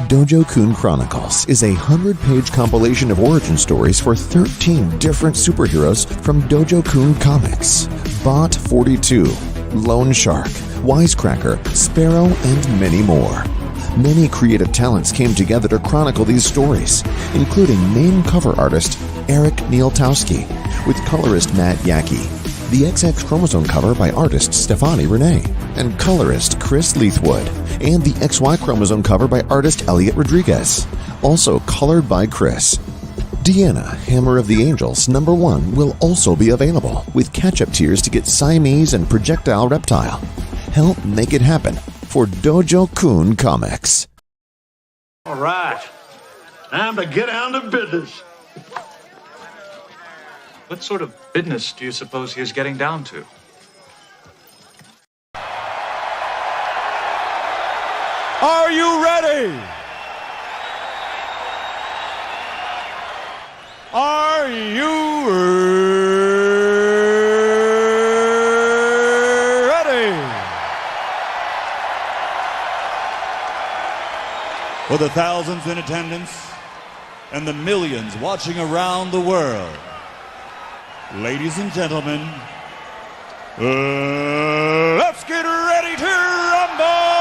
DOJO KUN Chronicles is a 100-page compilation of origin stories for 13 different superheroes from DOJO KUN Comics. Bot 42, Lone Shark, Wisecracker, Sparrow, and many more. Many creative talents came together to chronicle these stories, including main cover artist Eric Nieltowski, with colorist Matt Yackey, the XX chromosome cover by artist Stefani Renee, and colorist Chris Leithwood, and the XY chromosome cover by artist Elliot Rodriguez, also colored by Chris. Deanna, Hammer of the Angels #1 will also be available, with catch-up tiers to get Siamese and Projectile Reptile. Help make it happen for DOJO KUN Comics. All right, time to get down to business. What sort of business do you suppose he is getting down to? Are you ready? Are you ready? For the thousands in attendance and the millions watching around the world, ladies and gentlemen, let's get ready to rumble!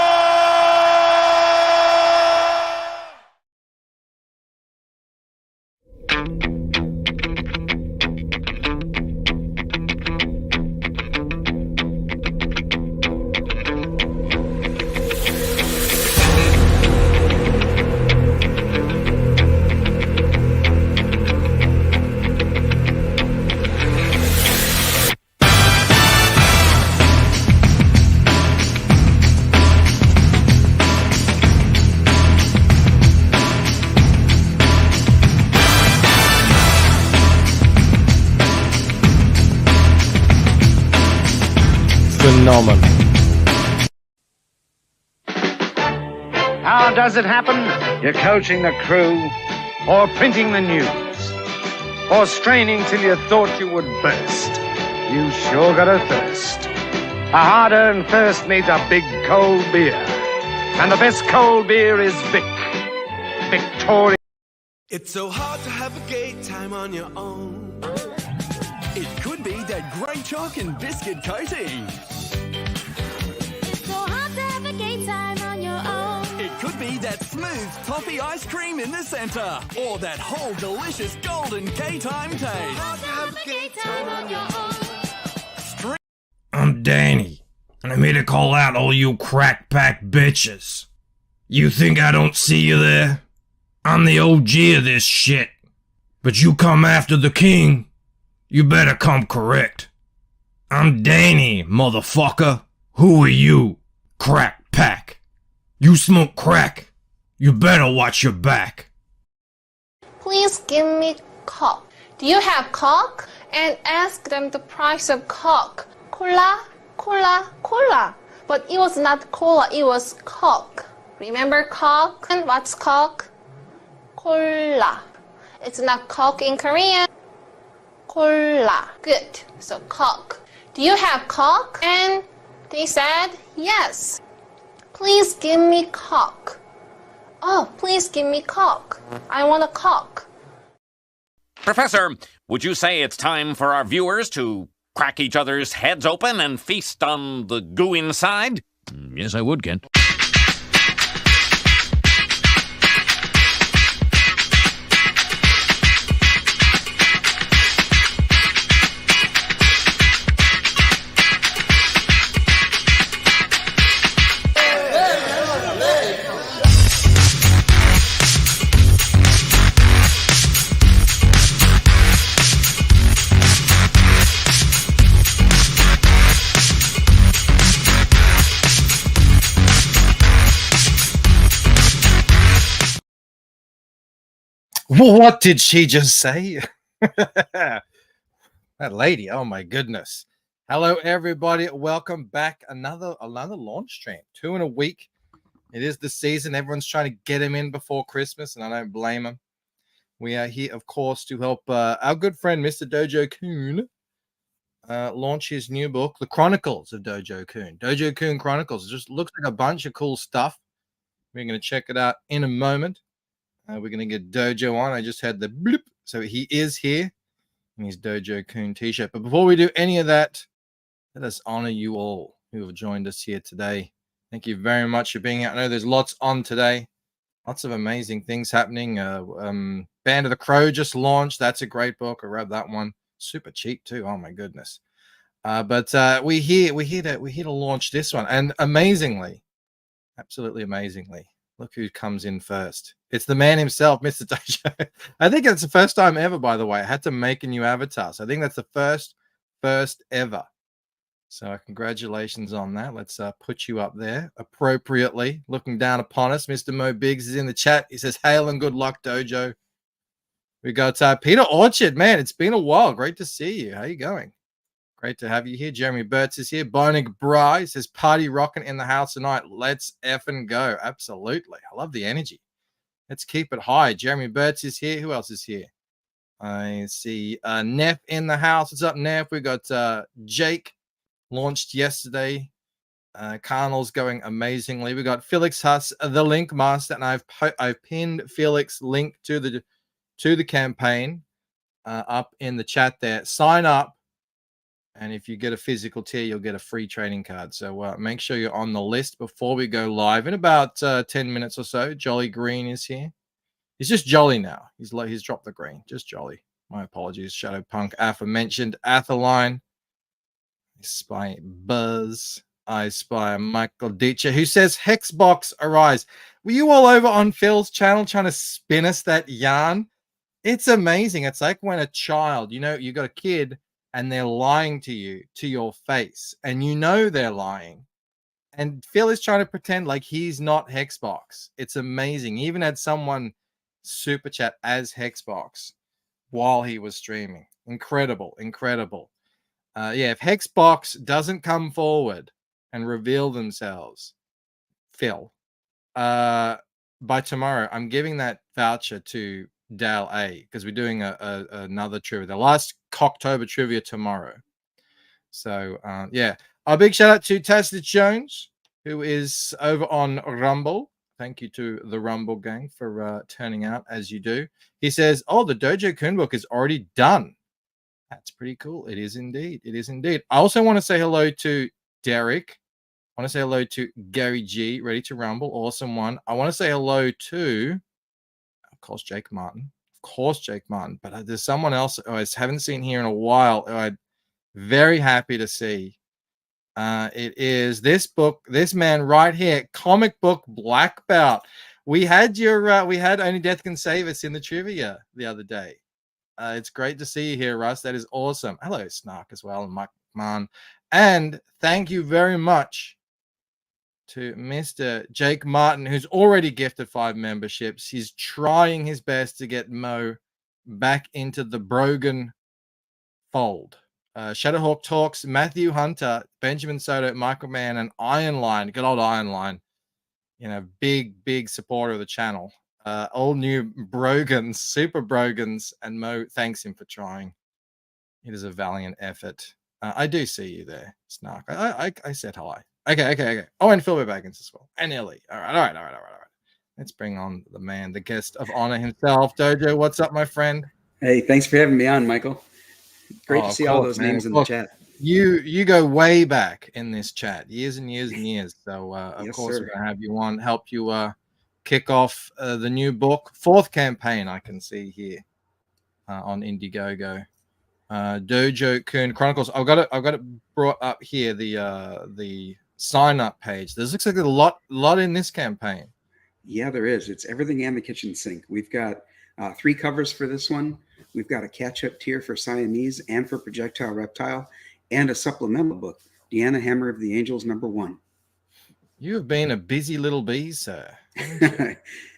Phenomenal. How does it happen? You're coaching the crew, or printing the news, or straining till you thought you would burst. You sure got a thirst. A hard-earned thirst needs a big cold beer. And the best cold beer is Victoria. It's so hard to have a gay time on your own. It could be that great chalk and biscuit coating. It's so hard to have a gay time on your own. It could be that smooth toffee ice cream in the center. Or that whole delicious golden gay time taste. Hard to have a gay time on your own. I'm Danny, and I'm here to call out all you crack pack bitches. You think I don't see you there? I'm the OG of this shit. But you come after the king, you better come correct. I'm Danny, motherfucker. Who are you, crack pack? You smoke crack. You better watch your back. Please give me Coke. Do you have Coke? And ask them the price of Coke. Cola, cola, cola. But it was not cola, it was Coke. Remember Coke? And what's Coke? Cola. It's not Coke in Korean. Cola. Good. So Coke. Do you have Coke? And they said yes. Please give me Coke. Oh, please give me Coke. I want a Coke. Professor, would you say it's time for our viewers to crack each other's heads open and feast on the goo inside? Yes, I would, Kent. What did she just say? That lady, oh my goodness. Hello everybody, welcome back. Another launch stream, 2 in a week. It is the season. Everyone's trying to get him in before Christmas, and I don't blame him. We are here, of course, to help our good friend Mr. DOJO KUN launch his new book, The Chronicles of DOJO KUN. DOJO KUN Chronicles. It just looks like a bunch of cool stuff. We're going to check it out in a moment. We're going to get Dojo on. I just had the bloop. So he is here in his Dojo Kun t-shirt. But before we do any of that, let us honor you all who have joined us here today. Thank you very much for being here. I know there's lots on today. Lots of amazing things happening. Band of the Crow just launched. That's a great book. I read that one. Super cheap too. Oh my goodness. But we're here to launch this one. And amazingly, absolutely amazingly, look who comes in first. It's the man himself, Mr. Dojo. I think it's the first time ever, by the way. I had to make a new avatar. So I think that's the first ever. So congratulations on that. Let's put you up there appropriately. Looking down upon us, Mr. Mo Biggs is in the chat. He says, hail and good luck, Dojo. We got Peter Orchard. Man, it's been a while. Great to see you. How you going? Great to have you here. Jeremy Burtz is here. Bonig Bry says, party rocking in the house tonight. Let's effing go. Absolutely. I love the energy. Let's keep it high. Jeremy Burtz is here. Who else is here? I see Neff in the house. What's up, Neff? We got Jake. Launched yesterday. Carnal's going amazingly. We got Felix Huss, the link master, and I've pinned Felix link to the campaign up in the chat there. Sign up, and if you get a physical tier, you'll get a free trading card. So make sure you're on the list before we go live in about 10 minutes or so. Jolly Green is here. He's just Jolly now. He's dropped the green. Just Jolly. My apologies. Shadow Punk, aforementioned Athaline. I spy Buzz. I spy Michael Ditcher, who says, Hexbox arise. Were you all over on Phil's channel trying to spin us that yarn? It's amazing. It's like when a child, you got a kid and they're lying to you, to your face, and they're lying. And Phil is trying to pretend like he's not Hexbox. It's amazing. He even had someone super chat as Hexbox while he was streaming. Incredible. If Hexbox doesn't come forward and reveal themselves, Phil, by tomorrow, I'm giving that voucher to Dal A because we're doing another trivia, the last Cocktober trivia tomorrow. So, a big shout out to Tacit Jones, who is over on Rumble. Thank you to the Rumble gang for turning out as you do. He says, the Dojo Kun book is already done. That's pretty cool. It is indeed. I also want to say hello to Derek. I want to say hello to Gary G, ready to rumble. Awesome one. I want to say hello to, of course, Jake Martin. But there's someone else who I haven't seen here in a while who I'm very happy to see. It is this man right here, comic book black belt. We had Only Death Can Save Us in the trivia the other day. It's great to see you here, Russ. That is awesome. Hello, Snark, as well, and Mike Mann. And thank you very much to Mr. Jake Martin, who's already gifted 5 memberships. He's trying his best to get Mo back into the Brogan fold. Shadowhawk Talks, Matthew Hunter, Benjamin Soto, Michael Mann, and Iron Line. Good old Iron Line. Big supporter of the channel. All new Brogans, super Brogans, and Mo thanks him for trying. It is a valiant effort. I do see you there, Snark. I said hi. Okay. Oh, and Phil Baggins as well. And Ellie. All right. Let's bring on the man, the guest of honor himself. Dojo, what's up, my friend? Hey, thanks for having me on, Michael. Great to see all those names in the chat. You go way back in this chat, years and years and years. So, of course, we're going to have you on, help you kick off the new book, 4th campaign I can see here on Indiegogo. Dojo Kun Chronicles. I've got it brought up here, the sign up page. There looks like a lot in this campaign. Yeah, there is. It's everything and the kitchen sink. We've got 3 covers for this one. We've got a catch-up tier for Siamese and for Projectile Reptile, and a supplemental book, Deanna Hammer of the Angels #1. You have been a busy little bee, sir.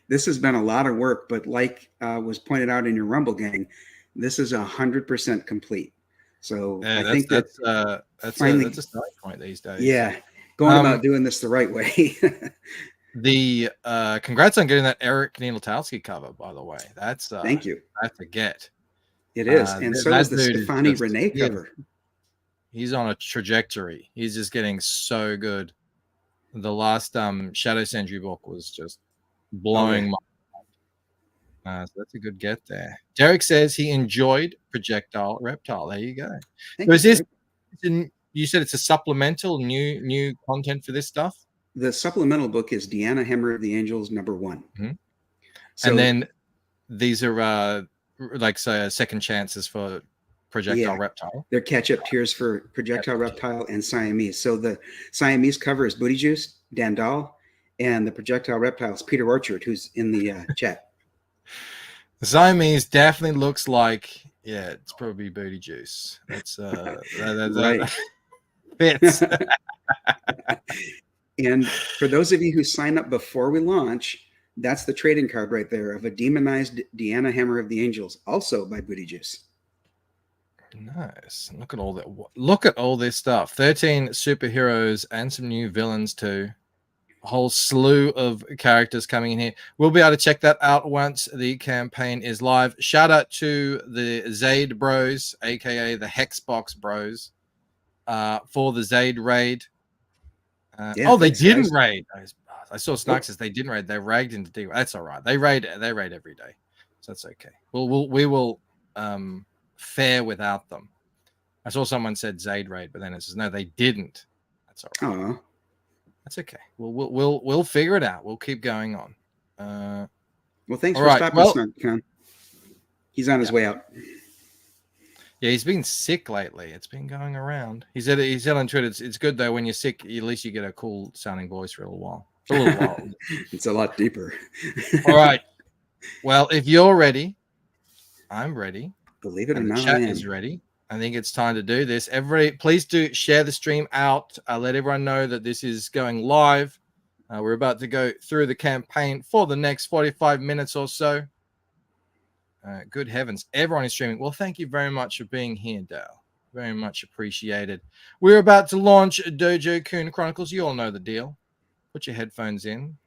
This has been a lot of work, but like was pointed out in your Rumble gang, this is 100% complete. So I think that's a starting point these days. Yeah, going about doing this the right way. The congrats on getting that Eric Nieltowski cover, by the way. That's thank you. That's a get. It is, and so is the Stefani Renee cover. He's on a trajectory. He's just getting so good. The last Shadow Sentry book was just blowing my. So that's a good get there. Derek says he enjoyed Projectile Reptile. There you go. So is this? You said it's a supplemental new content for this stuff. The supplemental book is Deanna Hammer of the Angels #1. Mm-hmm. So, and then these are like second chances for Projectile Reptile. They're catch-up tiers for Projectile Reptile and Siamese. So the Siamese cover is Booty Juice, Dan Dahl, and the Projectile Reptile is Peter Orchard, who's in the chat. The Siamese definitely looks like, it's probably Booty Juice. That's right. Fits. And for those of you who sign up before we launch, that's the trading card right there of a demonized Deanna Hammer of the Angels, also by Booty Juice. Nice. Look at all that. Look at all this stuff. 13 superheroes and some new villains too. A whole slew of characters coming in here. We'll be able to check that out once the campaign is live. Shout out to the Zaid Bros, aka the Hexbox Bros, for the Zaid raid. They didn't raid. I saw Snark says they didn't raid. They ragged into D. That's all right. They raid every day, so that's okay. We will fare without them. I saw someone said Zaid raid, but then it says no, they didn't. That's all right. Aww. That's okay. We'll figure it out. We'll keep going on. Well, thanks for stopping, Snark. He's on his way out. Yeah, he's been sick lately. It's been going around. He said on Twitter, it's good though when you're sick. At least you get a cool sounding voice for a little while. It's a lot deeper. All right. Well, if you're ready, I'm ready. Believe it or not, the chat is ready. I think it's time to do this. Everybody, please do share the stream out. Let everyone know that this is going live. We're about to go through the campaign for the next 45 minutes or so. Good heavens, everyone is streaming. Well, thank you very much for being here, Dale. Very much appreciated. We're about to launch DOJO KUN Chronicles. You all know the deal. Put your headphones in.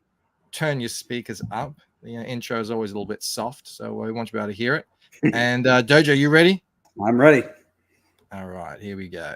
Turn your speakers up. The intro is always a little bit soft, so we want you to be able to hear it. And DOJO, you ready? I'm ready. All right, here we go.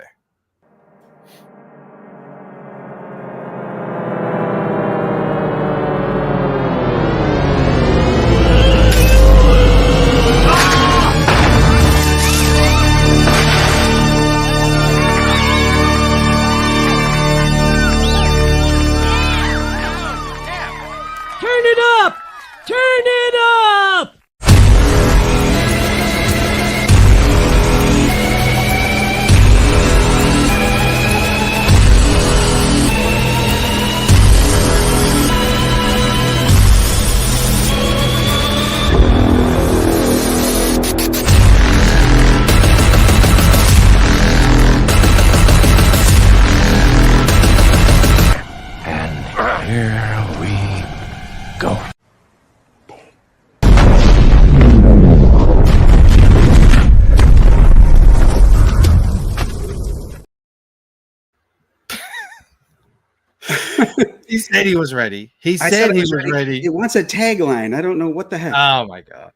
He said he was ready. He said he was ready. It wants a tagline. I don't know what the heck. Oh my god.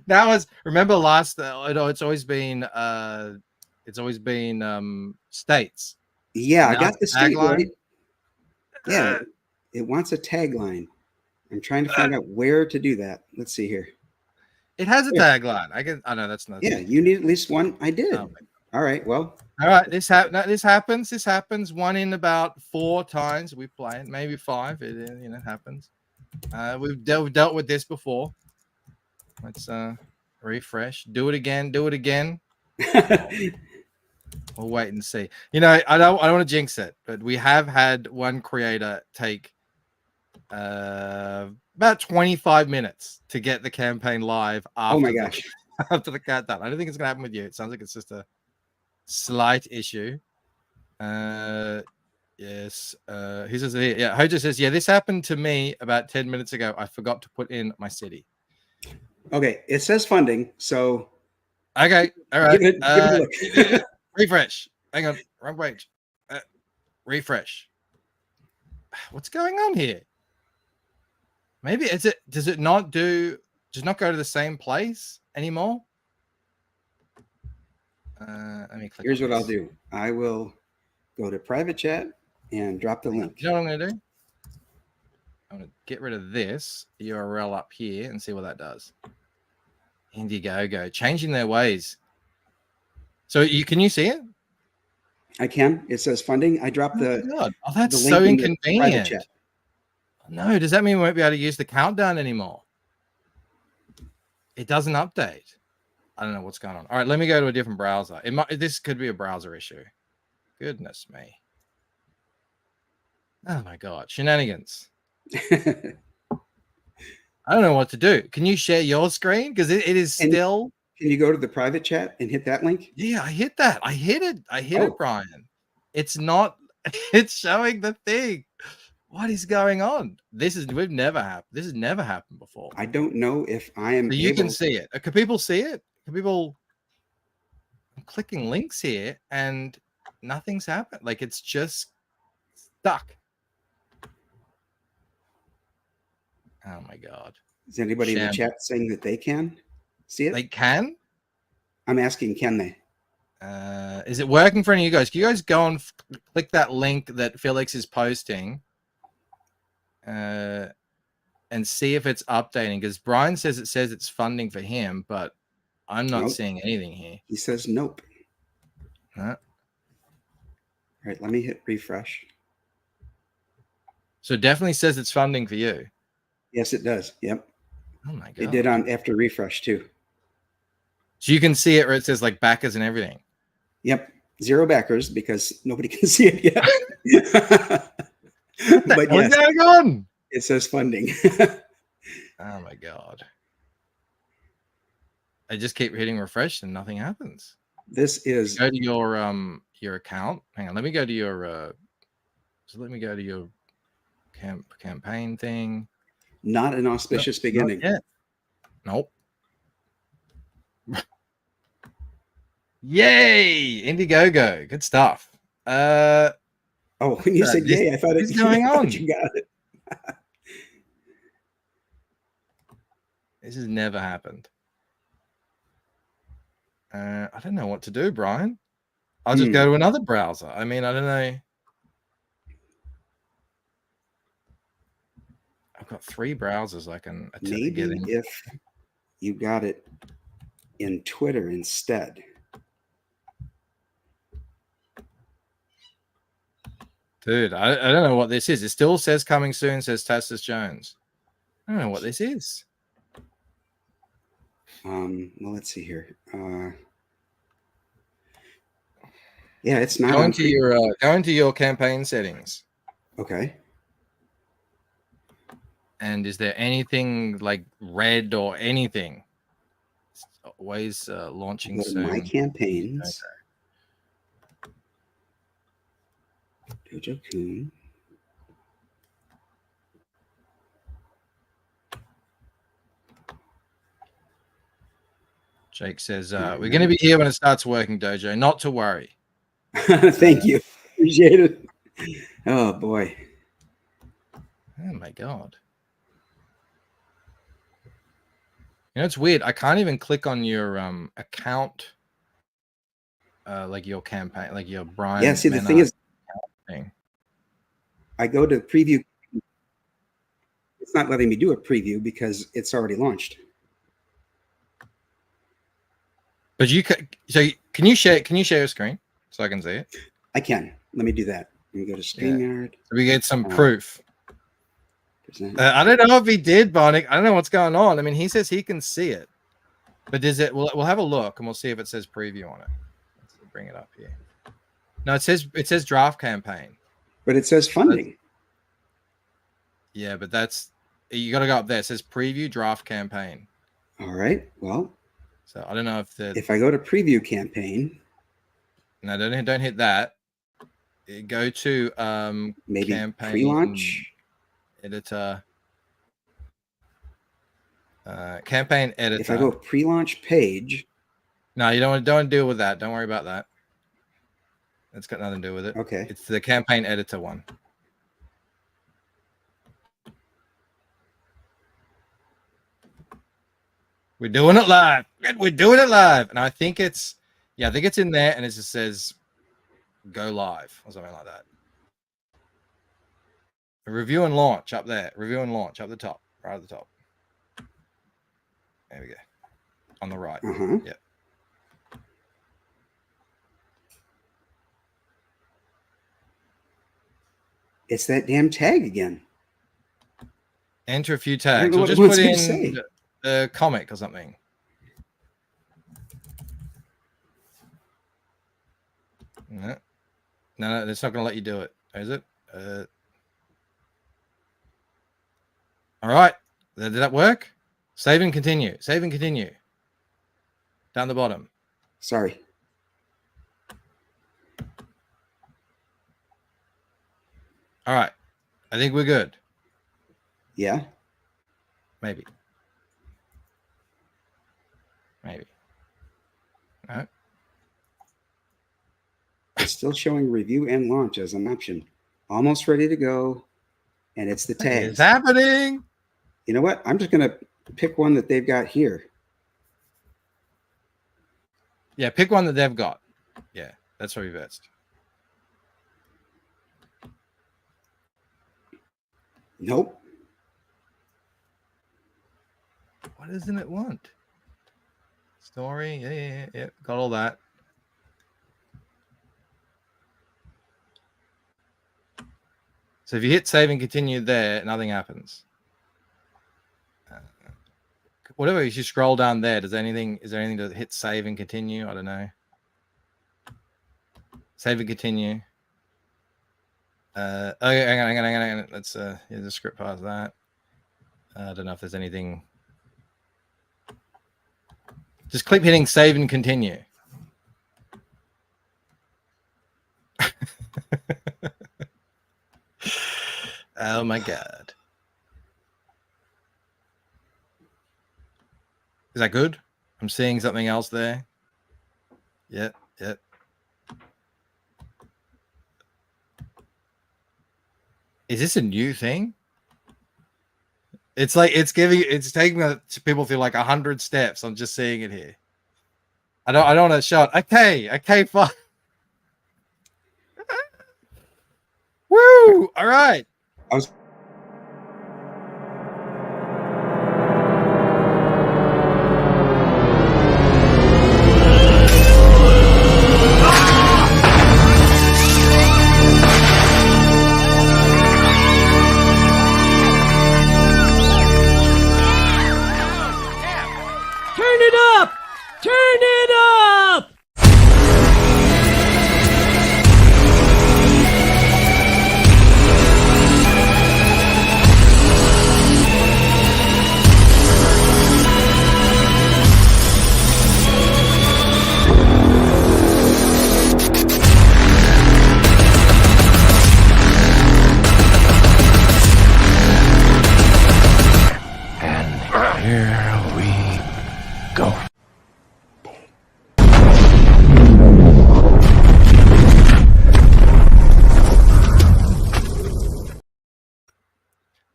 That was, remember last it's always been states. Yeah, I got the state right. Yeah, it wants a tagline. I'm trying to find out where to do that. Let's see here. It has a tagline. I know that's not. Yeah, you need at least one. I did. Oh, all right. Well. All right. This happens. This happens. One in about 4 times we play it, maybe 5. It happens. We've dealt with this before. Let's refresh. Do it again. Do it again. We'll wait and see. I don't want to jinx it, but we have had one creator take about 25 minutes to get the campaign live after, oh my gosh. After the countdown. I don't think it's gonna happen with you. It sounds like it's just a slight issue. Yes. He says here, yeah, Hoja says, yeah, this happened to me about 10 minutes ago. I forgot to put in my city. Okay, it says funding, so okay, all right. Give it a look. Refresh. Hang on, wrong page. Refresh. What's going on here? Maybe does it not go to the same place anymore? Let me click. Here's what I'll do. I will go to private chat and drop the link. You know what I'm gonna do? I'm going to get rid of this URL up here and see what that does. Indiegogo, changing their ways. So can you see it? I can. It says funding. I dropped the. Oh, that's the link so in the private inconvenient. chat. No, does that mean we won't be able to use the countdown anymore? It doesn't update. I don't know what's going on. All right, let me go to a different browser. This could be a browser issue. Goodness me. Oh my God, shenanigans. I don't know what to do. Can you share your screen? Because it is still. Can you go to the private chat and hit that link? Yeah, I hit that. I hit it, Brian. It's not. It's showing the thing. What is going on? This has never happened before. I don't know if I am. So you can see it. Can people see it? Can people? I'm clicking links here and nothing's happened. Like it's just stuck. Oh my God. Is anybody in the chat saying that they can see it? They can? I'm asking, can they? Is it working for any of you guys? Can you guys go and click that link that Felix is posting and see if it's updating? Because Brian says it's funding for him, but I'm not seeing anything here. He says nope. Huh? All right, let me hit refresh. So it definitely says it's funding for you. Yes, it does. Yep. Oh my God. It did on after refresh too. So you can see it where it says like backers and everything. Yep. 0 backers because nobody can see it yet. But what's going on? It says funding. Oh my God. I just keep hitting refresh and nothing happens. This is go to your account. Hang on, let me go to your let me go to your campaign thing. Not an auspicious beginning. Not yet. Nope. Yay! Indiegogo. Good stuff. Oh, when you said yay, I thought what's going on? You got it. This has never happened. I don't know what to do, Brian. I'll just go to another browser. I mean, I don't know. I've got 3 browsers I can maybe get in. If you got it in Twitter instead. Dude, I don't know what this is. It still says coming soon, says Tassus Jones. I don't know what this is. Well, let's see here. Yeah, it's not. Go into your campaign settings. Okay. And is there anything like red or anything? It's always launching soon. My campaigns. Okay. DOJO KUN. Jake says, we're going to be here when it starts working, Dojo. Not to worry. Thank you. Appreciate it. Oh, boy. Oh, my God. You know, it's weird. I can't even click on your account, like your campaign, like your Brian. Yeah, see, the thing is, I go to preview. It's not letting me do a preview because it's already launched. But can you share your screen so I can see it? I can. Let me do that. Let me go to StreamYard. Yeah. So we get some proof. I don't know if he did, Bonnick. I don't know what's going on. I mean, he says he can see it, but does it? We'll have a look and we'll see if it says preview on it. Let's bring it up here. No, it says draft campaign, but it says funding. Yeah, but you got to go up there. It says preview draft campaign. All right. Well, so I don't know if I go to preview campaign. No, don't hit that. Go to maybe campaign pre-launch editor. Campaign editor. If I go pre-launch page. No, you don't deal with that. Don't worry about that. It's got nothing to do with it. Okay. It's the campaign editor one. We're doing it live. We're doing it live. And I think it's in there and it just says go live or something like that. Review and launch up there. Review and launch up the top, right at the top. There we go. On the right. Yep. It's that damn tag again. Enter a few tags. We'll just put in a comic or something. No, it's not going to let you do it, is it? All right. Did that work? Save and continue. Save and continue. Down the bottom. Sorry. All right. I think we're good. Yeah. Maybe. No. It's still showing review and launch as an option. Almost ready to go. And it's the tags. It's happening. You know what? I'm just going to pick one that they've got here. Yeah, pick one that they've got. Yeah, that's probably best. Nope. What doesn't it want? Story. Yeah. Got all that. So if you hit save and continue there, nothing happens. Whatever, if you scroll down there, is there anything to hit save and continue? I don't know. Save and continue. Okay, hang on. Let's the script past that. I don't know if there's anything. Just keep hitting save and continue. Oh my god. Is that good? I'm seeing something else there. Yep. Is this a new thing? It's like it's taking people through like 100 steps. I'm just seeing it here. I don't want to shout. Okay, fine. Woo! All right.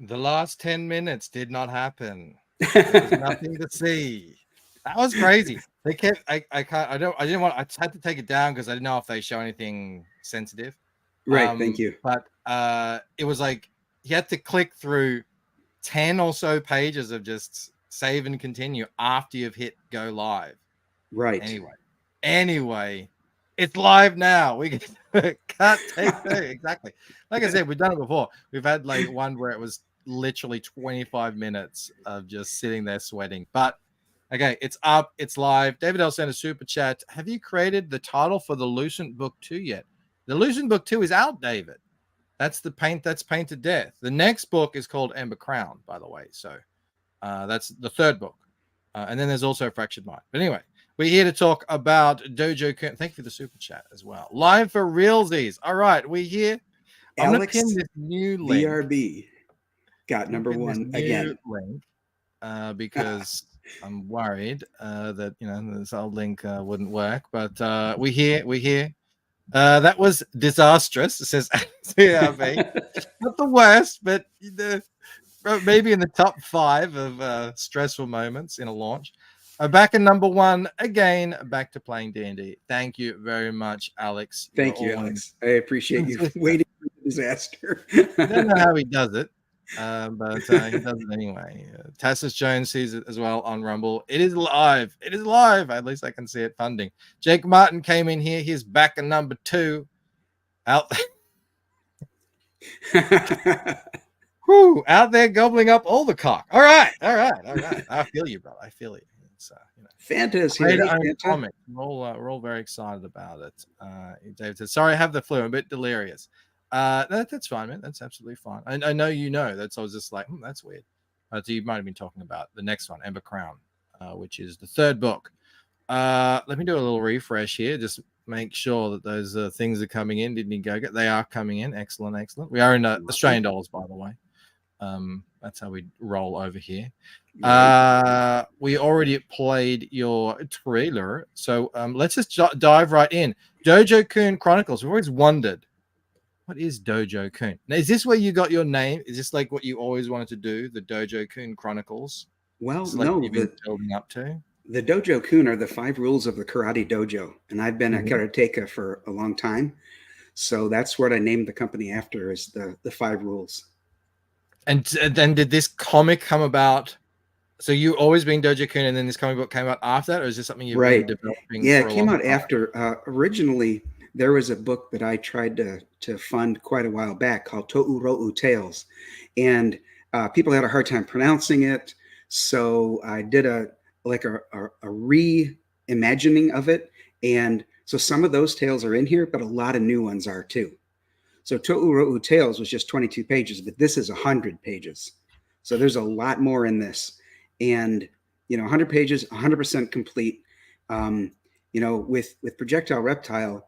The last 10 minutes did not happen. There was nothing to see. That was crazy. They kept. I didn't want. I had to take it down because I didn't know if they show anything sensitive. Right. Thank you. But it was like you had to click through 10 or so pages of just save and continue after you've hit go live. Right. Anyway, it's live now. We can't take that. Exactly. Like I said, we've done it before. We've had like one where it was literally 25 minutes of just sitting there sweating. But okay, it's up, it's live. David L sent a super chat. Have you created the title for the Lucent Book 2 yet? The Lucent Book 2 is out, David. That's Paint to Death. The next book is called Ember Crown, by the way. So that's the third book. And then there's also Fractured Mind. But anyway, we're here to talk about Dojo KUN. Thank you for the super chat as well. Live for realsies. All right, we're here. I'm going to pin this new link. BRB got number one again. Link, because I'm worried that this old link wouldn't work. But we're here. That was disastrous. It says CRB. Not the worst, but maybe in the top 5 of stressful moments in a launch. Back in number 1 again. Back to playing D&D. Thank you very much, Alex. Thank you, Alex. I appreciate you waiting for the disaster. I don't know how he does it, but he does it anyway. Tassus Jones sees it as well on Rumble. It is live. It is live. At least I can see it funding. Jake Martin came in here. He's back at number 2. Out Whew, out there gobbling up all the cock. All right. I feel you, bro. I feel you. It's Fanta's here. Comic. We're all very excited about it. David said, "Sorry, I have the flu. I'm a bit delirious." That's fine, man. That's absolutely fine. I know you know. I was just like, that's weird. So you might have been talking about the next one, Ember Crown, which is the 3rd book. Let me do a little refresh here. Just make sure that those things are coming in. Didn't you go get? They are coming in. Excellent. We are in Australian dollars, by the way. That's how we roll over here. We already played your trailer, so let's just dive right in. DOJO KUN Chronicles. We've always wondered, what is DOJO KUN? Now, is this where you got your name? Is this like what you always wanted to do, the DOJO KUN Chronicles? Well, like no, you've been building up to. The DOJO KUN are the 5 rules of the karate dojo, and I've been a karateka for a long time, so that's what I named the company after, is the 5 rules. And then did this comic come about? So you always been DOJO KUN, and then this comic book came out after that, or is this something you've been developing? Yeah, it came out after. Originally, there was a book that I tried to fund quite a while back called To'uro'u Tales, and people had a hard time pronouncing it, so I did a reimagining of it, and so some of those tales are in here, but a lot of new ones are too. So To'uro'u Tales was just 22 pages, but this is 100 pages. So there's a lot more in this. And, 100 pages, 100% complete. With Projectile Reptile,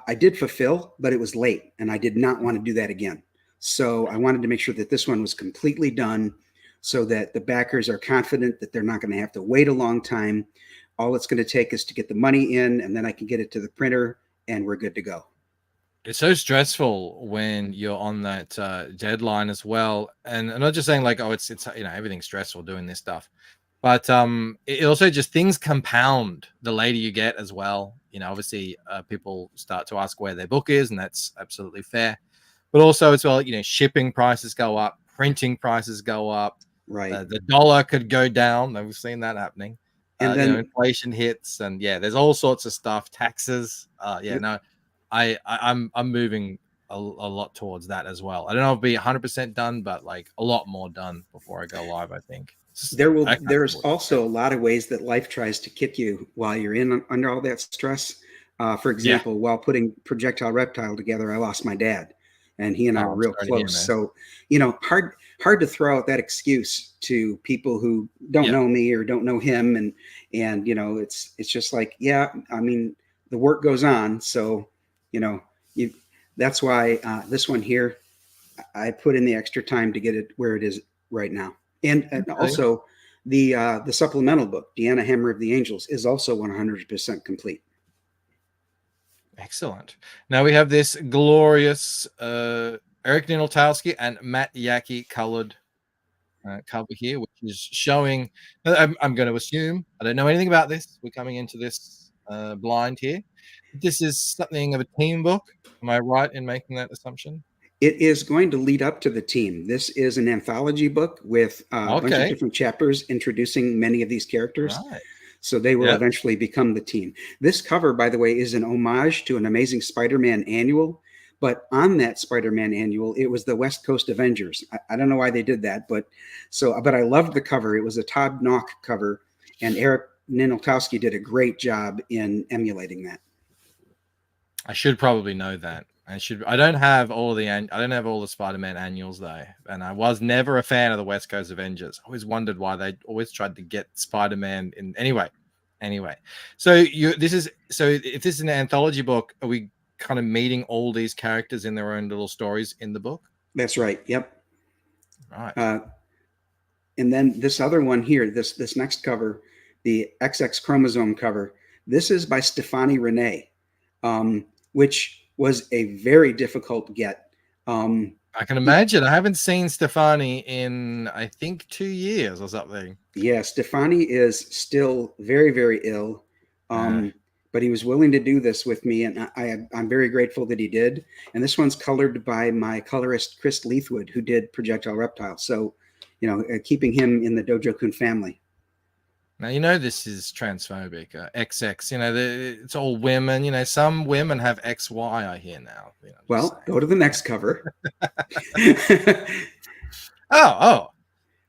I did fulfill, but it was late, and I did not want to do that again. So I wanted to make sure that this one was completely done so that the backers are confident that they're not going to have to wait a long time. All it's going to take is to get the money in, and then I can get it to the printer, and we're good to go. It's so stressful when you're on that deadline as well, and I'm not just saying like, it's everything's stressful doing this stuff, but it also just things compound the later you get as well. Obviously people start to ask where their book is, and that's absolutely fair. But also as well, shipping prices go up, printing prices go up, right? The dollar could go down. We've seen that happening, and then inflation hits, and there's all sorts of stuff, taxes. I'm moving a lot towards that as well. I don't know if it'll be 100% done, but like a lot more done before I go live, I think. There's also a lot of ways that life tries to kick you while you're under all that stress. For example, while putting Projectile Reptile together, I lost my dad, and he and I were real close. So, hard to throw out that excuse to people who don't know me or don't know him. And it's just like, the work goes on. So, that's why this one here, I put in the extra time to get it where it is right now. And also the supplemental book, Deanna Hammer of the Angels, is also 100% complete. Excellent. Now we have this glorious Eric Ninoltowski and Matt Yaki colored cover here, which is showing, I'm going to assume, I don't know anything about this. We're coming into this blind here. This is something of a team book. Am I right in making that assumption? It is going to lead up to the team. This is an anthology book with a bunch of different chapters introducing many of these characters. Right. So they will eventually become the team. This cover, by the way, is an homage to an Amazing Spider-Man annual. But on that Spider-Man annual, it was the West Coast Avengers. I don't know why they did that, but I loved the cover. It was a Todd Knock cover, and Eric Ninoltowski did a great job in emulating that. I should probably know that. I don't have all the Spider-Man annuals though, and I was never a fan of the West Coast Avengers. I always wondered why they always tried to get Spider-Man in. Anyway. So if this is an anthology book, are we kind of meeting all these characters in their own little stories in the book? That's right. Yep. Right. And then this other one here, this next cover, the XX chromosome cover. This is by Stefani Renee, which was a very difficult get. I can imagine. I haven't seen Stefani in, I think, 2 years or something. Yeah, Stefani is still very, very ill. but he was willing to do this with me, and I'm very grateful that he did. And this one's colored by my colorist Chris Leithwood, who did Projectile Reptile. So, keeping him in the Dojo Kun family. Now, this is transphobic. XX, it's all women. Some women have XY, I hear now. Well, go to the next cover. Well,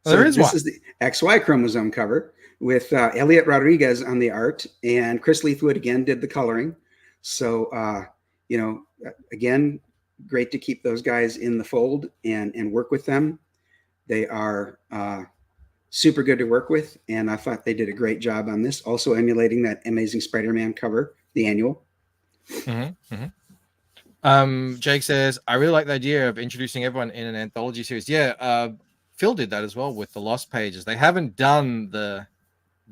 so there is this one. Is the XY chromosome cover with Elliot Rodriguez on the art, and Chris Leithwood again did the coloring. So, again, great to keep those guys in the fold and work with them. They are super good to work with, and I thought they did a great job on this. Also emulating that Amazing Spider-Man cover, the annual. Jake says, I really like the idea of introducing everyone in an anthology series. Yeah, Phil did that as well with the Lost Pages. They haven't done the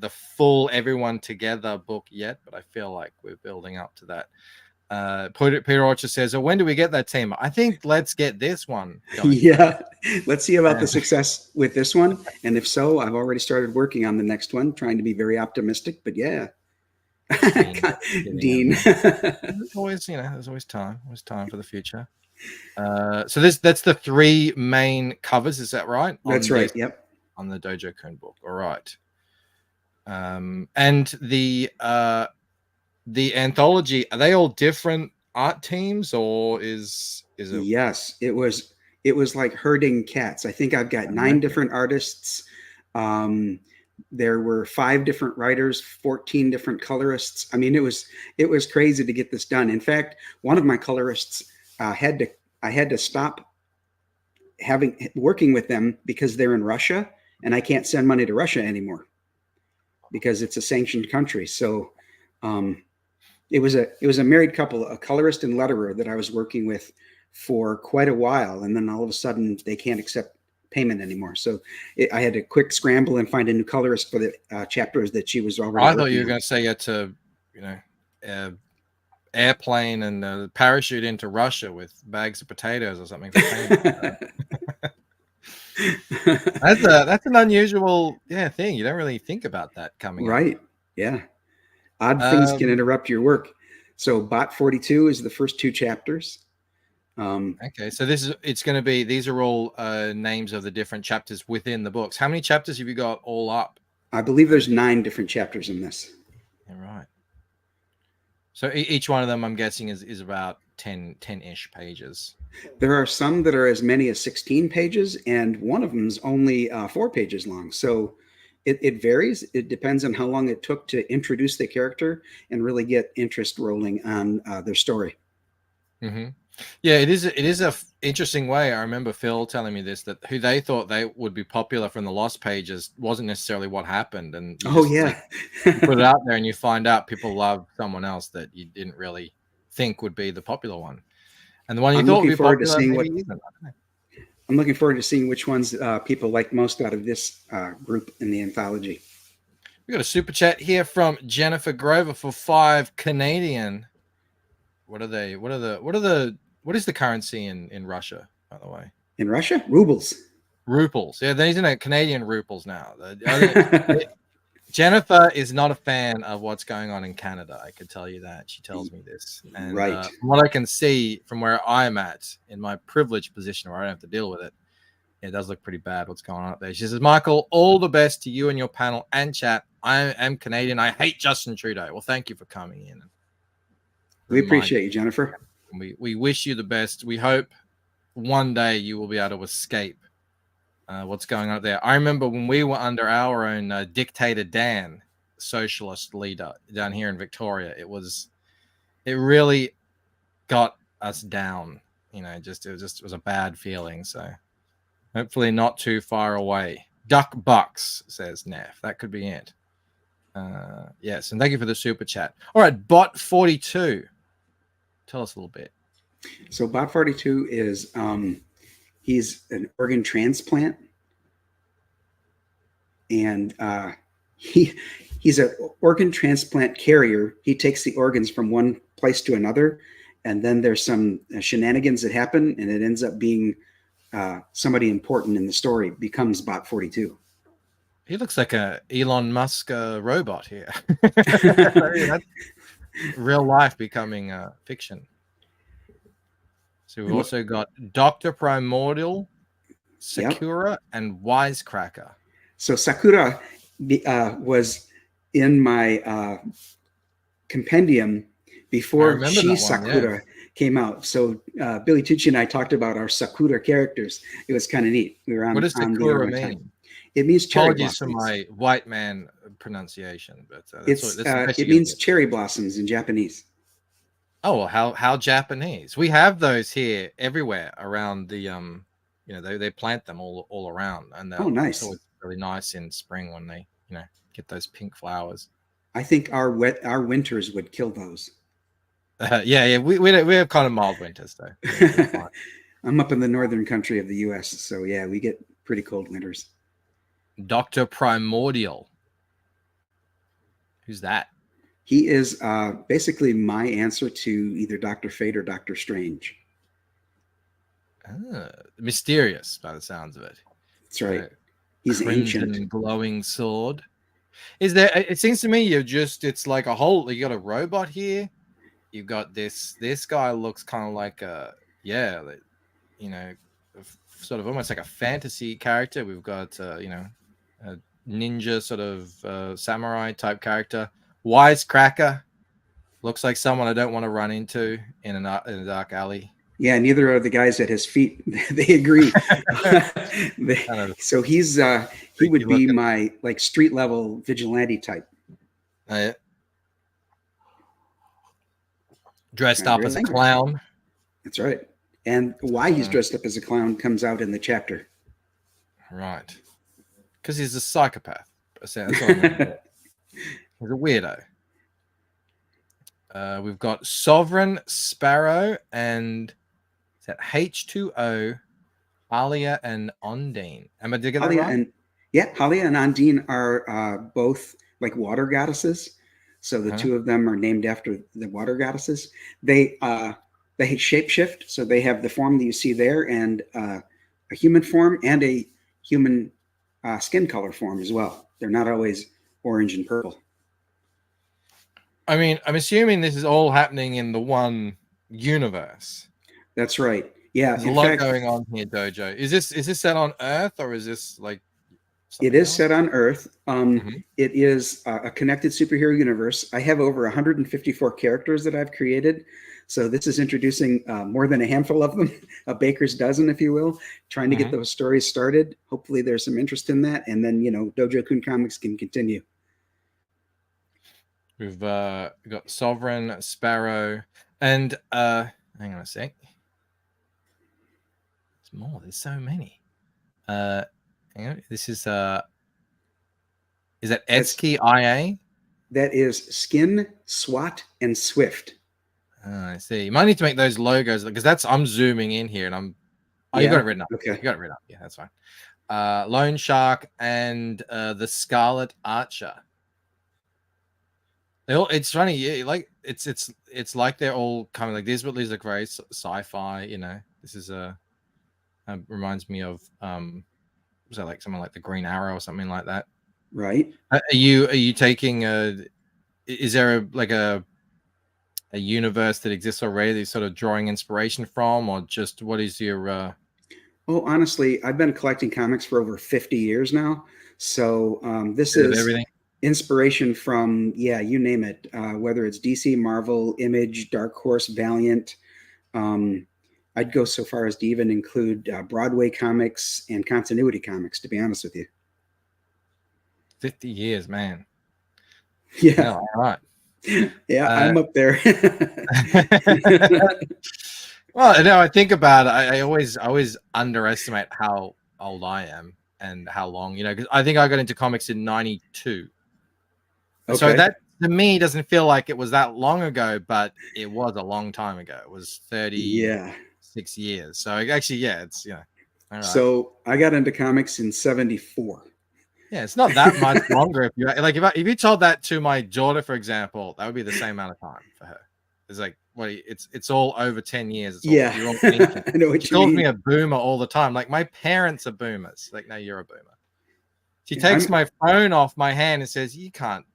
full everyone together book yet, but I feel like we're building up to that. Peter Orchard says, when do we get that team? I think let's get this one going. Yeah, let's see about the success with this one, and if so, I've already started working on the next one, trying to be very optimistic. But yeah, Dean. There's always time for the future. So that's the 3 main covers, is that right? That's right. Yep. On the Dojo Kun book. All right. And the anthology, are they all different art teams, or is it? Yes, it was like herding cats. I think I've got 9 different artists. There were 5 different writers, 14 different colorists. I mean, it was crazy to get this done. In fact, one of my colorists I had to stop working with them because they're in Russia, and I can't send money to Russia anymore because it's a sanctioned country. So it was a married couple, a colorist and letterer that I was working with for quite a while, and then all of a sudden they can't accept payment anymore. So I had to quick scramble and find a new colorist for the chapters that she was already. I thought you were going to say you had to, airplane and parachute into Russia with bags of potatoes or something. That's an unusual thing. You don't really think about that coming right up. Yeah, odd things can interrupt your work. So Bot 42 is the first 2 chapters. Okay, so it's going to be, these are all names of the different chapters within the books. How many chapters have you got all up? I believe there's 9 different chapters in this. All right. So each one of them, I'm guessing, is about 10-ish pages. There are some that are as many as 16 pages, and one of them is only 4 pages long. So it varies. It depends on how long it took to introduce the character and really get interest rolling on their story. Mm-hmm. Yeah, it is a interesting way. I remember Phil telling me this, that who they thought they would be popular from the Lost Pages wasn't necessarily what happened. And you put it out there and you find out people love someone else that you didn't really think would be the popular one. And the one you thought would be popular, maybe isn't. I'm looking forward to seeing which ones people like most out of this group in the anthology. We got a super chat here from Jennifer Grover for 5 Canadian. What are they? What is the currency in Russia, by the way? In Russia? Rubles. Ruples. Yeah, these are Canadian ruples now. Jennifer is not a fan of what's going on in Canada. I could tell you that. She tells me this. And, right. From what I can see from where I'm at, in my privileged position where I don't have to deal with it, it does look pretty bad what's going on up there. She says, Michael, all the best to you and your panel and chat. I am Canadian. I hate Justin Trudeau. Well, thank you for coming in. We appreciate you, Jennifer. We wish you the best. We hope one day you will be able to escape what's going on up there. I remember when we were under our own dictator Dan, socialist leader down here in Victoria, it really got us down. It was a bad feeling. So hopefully not too far away. Duck Bucks, says Neff. That could be it. Yes, and thank you for the super chat. All right, Bot 42. Tell us a little bit. So Bot 42 is he's an organ transplant, and he's an organ transplant carrier. He takes the organs from one place to another, and then there's some shenanigans that happen, and it ends up being somebody important in the story becomes Bot 42. He looks like a Elon Musk robot here. real life becoming fiction. So we've also got Dr. Primordial, Sakura, and Wisecracker. So Sakura was in my compendium before Sakura came out. So Billy Tucci and I talked about our Sakura characters. It was kind of neat. We were on. What does on Sakura the mean? It means cherry Apologies blossoms. for my white man pronunciation, but it means cherry blossoms in Japanese. Oh, how Japanese! We have those here everywhere around the they plant them all around, and nice. It's really nice in spring when they get those pink flowers. I think our winters would kill those. We have kind of mild winters though. I'm up in the northern country of the U.S., so yeah, we get pretty cold winters. Dr. Primordial. Who's that? He is basically my answer to either Dr. Fate or Dr. Strange. Mysterious by the sounds of it. That's right. He's ancient. Glowing sword. Is there? It seems to me it's like a whole. You got a robot here. You've got this guy looks kind of like sort of almost like a fantasy character. We've got a ninja sort of samurai type character. Wisecracker looks like someone I don't want to run into in a dark alley. Yeah, neither are the guys at his feet. They agree. So he would be my like street level vigilante type. Dressed up as a clown. That's right. And why he's dressed up as a clown comes out in the chapter. Right. Because he's a psychopath. That's what I mean. He's a weirdo. We've got Sovereign, Sparrow, and is that H2O, Alia, and Ondine. Am I digging that right? Halia and Ondine are both like water goddesses. So the two of them are named after the water goddesses. They shapeshift, so they have the form that you see there, and a human form and a human skin color form as well. They're not always orange and purple. I mean, I'm assuming this is all happening in the one universe. That's right. Yeah, there's a lot going on here, Dojo. Is this set on Earth, or is this like? It is set on Earth. It is a connected superhero universe. I have over 154 characters that I've created. So this is introducing more than a handful of them, a baker's dozen, if you will, trying to get those stories started. Hopefully there's some interest in that. And then, Dojo KUN Comics can continue. We've got Sovereign, Sparrow, and hang on a sec. There's more. There's so many. Hang on. This is that Edsky IA? That is Skin, SWAT, and Swift. I see. You might need to make those logos because I'm zooming in here, and you got it written up. Okay, you got it written up. Yeah, that's fine. Lone Shark and the Scarlet Archer. It's funny, like it's like they're all kind of like this, but these are great sci-fi. This is reminds me of was that like someone like the Green Arrow or something like that? Right. Are you taking is there a universe that exists already that you're sort of drawing inspiration from, or just what is your Oh, honestly, I've been collecting comics for over 50 years now. So this is everything. Inspiration from, you name it, whether it's DC, Marvel, Image, Dark Horse, Valiant. I'd go so far as to even include Broadway comics and continuity comics, to be honest with you. 50 years, man. Yeah. All right. Yeah, I'm up there. Well, no, I think about it. I always underestimate how old I am and how long, because I think I got into comics in 92. Okay. So that to me doesn't feel like it was that long ago, but it was a long time ago. It was 36 years. So actually, it's all right. So I got into comics in 74. Yeah, it's not that much longer. If you told that to my daughter, for example, that would be the same amount of time for her. It's like it's all over 10 years. You're all I know what she you calls mean. me a boomer all the time. Like my parents are boomers. Like, no, you're a boomer. She takes my phone off my hand and says, You can't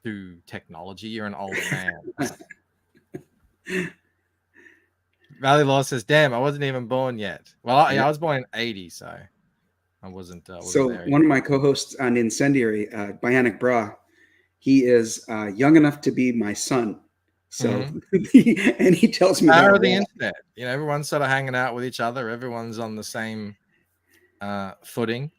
through technology. You're an old man. Valley Law says, "Damn, I wasn't even born yet." Well, I was born in '80, so I wasn't. So there one of my co-hosts on Incendiary, Bionic Bra, he is young enough to be my son. So, and he tells me power that of the internet. You know, everyone's sort of hanging out with each other. Everyone's on the same footing.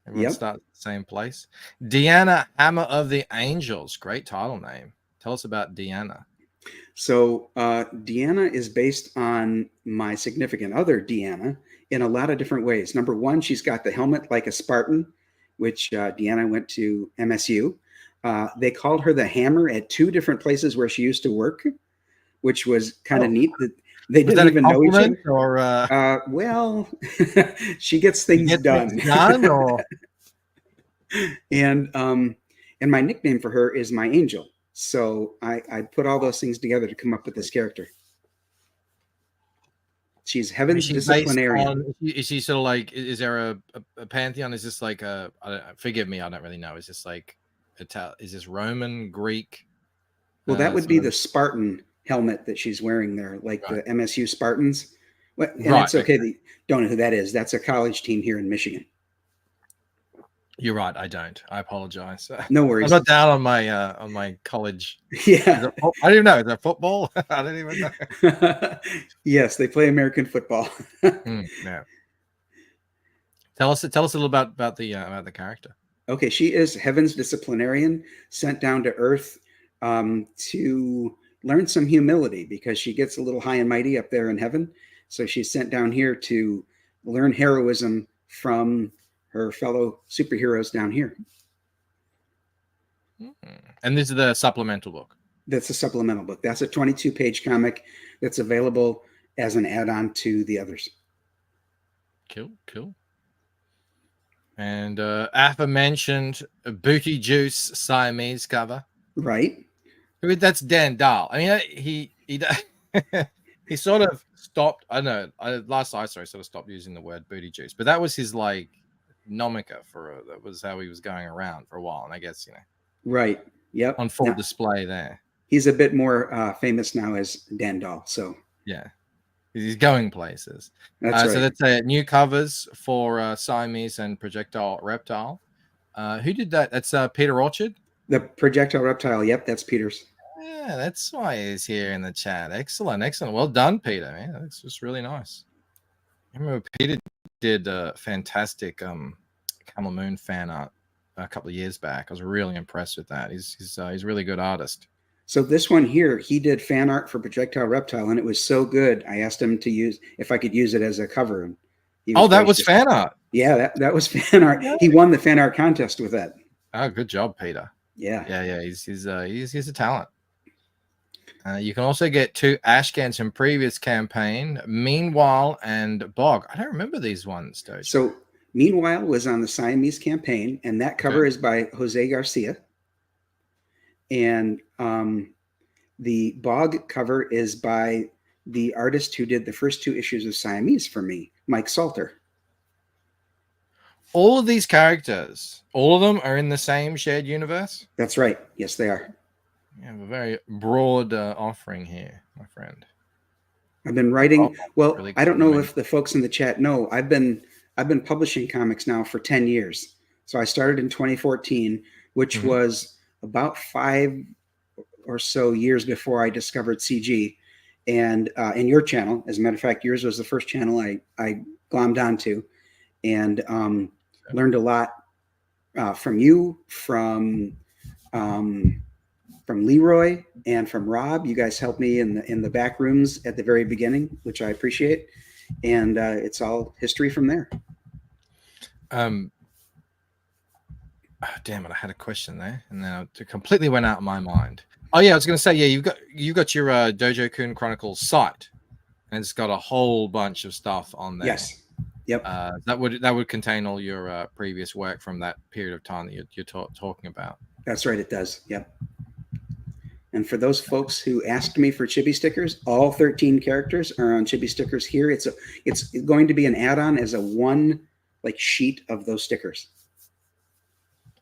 Everyone starts at the same place. Deanna, Hammer of the Angels. Great title name. Tell us about Deanna. So Deanna is based on my significant other, Deanna, in a lot of different ways. Number one, she's got the helmet like a Spartan, which Deanna went to MSU. They called her the Hammer at 2 different places where she used to work, which was kind of neat. That they didn't even know each other. Or well, she gets things done. And my nickname for her is my angel. So I put all those things together to come up with this character. She's heaven's disciplinarian. Is she sort of like? Is there a pantheon? Is this like a? Forgive me, I don't really know. Is this like? Is this Roman, Greek? Well, that would be the Spartan helmet that she's wearing there, like the MSU Spartans. And it's okay. That you don't know who that is. That's a college team here in Michigan. You're right. I don't. I apologize. No worries. I'm not down on my college. Yeah. I don't even know. Is there football? I don't even know. Yes, they play American football. Yeah. Tell us a little about the character. Okay, she is heaven's disciplinarian, sent down to earth to learn some humility because she gets a little high and mighty up there in heaven. So she's sent down here to learn heroism from her fellow superheroes down here. And this is the supplemental book. That's a supplemental book. That's a 22-page comic that's available as an add-on to the others. Cool. And aforementioned Booty Juice Siamese cover. Right. That's Dan Dahl. I mean, he he sort of stopped. I don't know. Last I saw, he sort of stopped using the word booty juice, but that was his like nomiker that was how he was going around for a while. And I guess, right. Yep. On full display there. He's a bit more famous now as Dan Dahl. So yeah, he's going places. That's right. So that's new covers for Siamese and Projectile Reptile. Who did that? That's Peter Orchard. The Projectile Reptile. Yep, that's Peter's. Yeah, that's why he's here in the chat. Excellent. Well done, Peter. Man, that's just really nice. I remember Peter did fantastic Camel Moon fan art a couple of years back. I was really impressed with that. He's a really good artist. So this one here, he did fan art for Projectile Reptile, and it was so good. I asked him to use if I could use it as a cover. And that was fan art. Yeah, that was fan art. He won the fan art contest with that. Oh, good job, Peter. Yeah. He's a talent. You can also get 2 Ashcans from previous campaign, Meanwhile and Bog. I don't remember these ones, though. So Meanwhile was on the Siamese campaign, and that cover is by Jose Garcia. And the Bog cover is by the artist who did the first 2 issues of Siamese for me, Mike Salter. All of these characters, all of them are in the same shared universe? That's right. Yes, they are. You have a very broad offering here, my friend. I've been writing. Really I don't know if the folks in the chat know. I've been publishing comics now for 10 years. So I started in 2014, which was about 5 or so years before I discovered CG. And in your channel, as a matter of fact, yours was the first channel I glommed onto, and learned a lot from you, from Leroy, and from Rob. You guys helped me in the back rooms at the very beginning, which I appreciate. And it's all history from there. Damn it! I had a question there, and then it completely went out of my mind. Oh yeah, I was going to say, you've got your DOJO KUN Chronicles site, and it's got a whole bunch of stuff on there. Yes. Yep. That would contain all your previous work from that period of time that you're talking about. That's right. It does. Yep. And for those folks who asked me for chibi stickers, all 13 characters are on chibi stickers here. It's going to be an add-on as a one sheet of those stickers.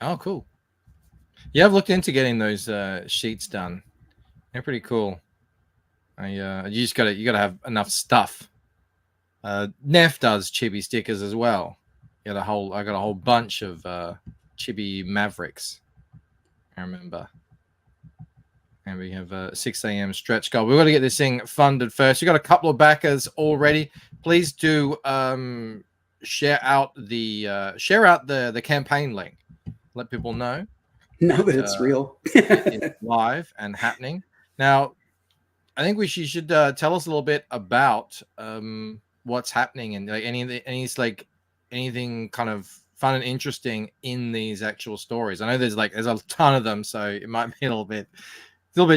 Oh, cool. Yeah, I've looked into getting those sheets done. They're pretty cool. You just gotta have enough stuff. Neff does chibi stickers as well. I got a whole bunch of chibi Mavericks. I remember. And we have a 6 a.m. stretch goal. We've got to get this thing funded first. We've got a couple of backers already. Please do share out the campaign link. Let people know. Now that it's real. It's live and happening. Now, I think we should tell us a little bit about what's happening and like anything kind of fun and interesting in these actual stories. I know there's a ton of them, so it might be a little bit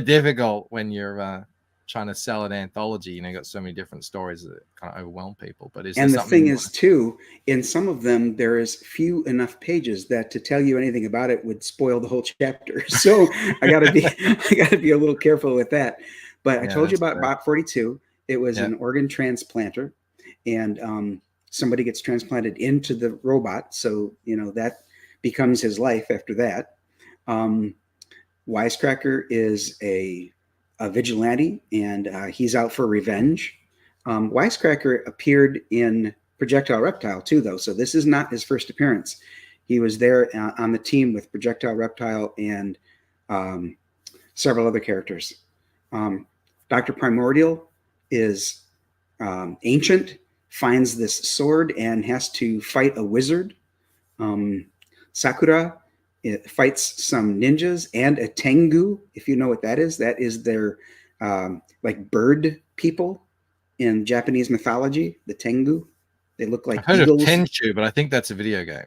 difficult when you're trying to sell an anthology. You got so many different stories that kind of overwhelm people. But and the thing is, too, in some of them, there is few enough pages that to tell you anything about it would spoil the whole chapter. So I gotta be a little careful with that. But I told you about Bot 42. It was an organ transplanter, and somebody gets transplanted into the robot. So that becomes his life after that. Wisecracker is a vigilante, and he's out for revenge. Wisecracker appeared in Projectile Reptile too, though, so this is not his first appearance. He was there on the team with Projectile Reptile and several other characters. Dr. Primordial is ancient, finds this sword and has to fight a wizard. Sakura, it fights some ninjas and a tengu. If you know what that is their like bird people in Japanese mythology. The tengu, they look like I've heard eagles. of Tenchu, but I think that's a video game.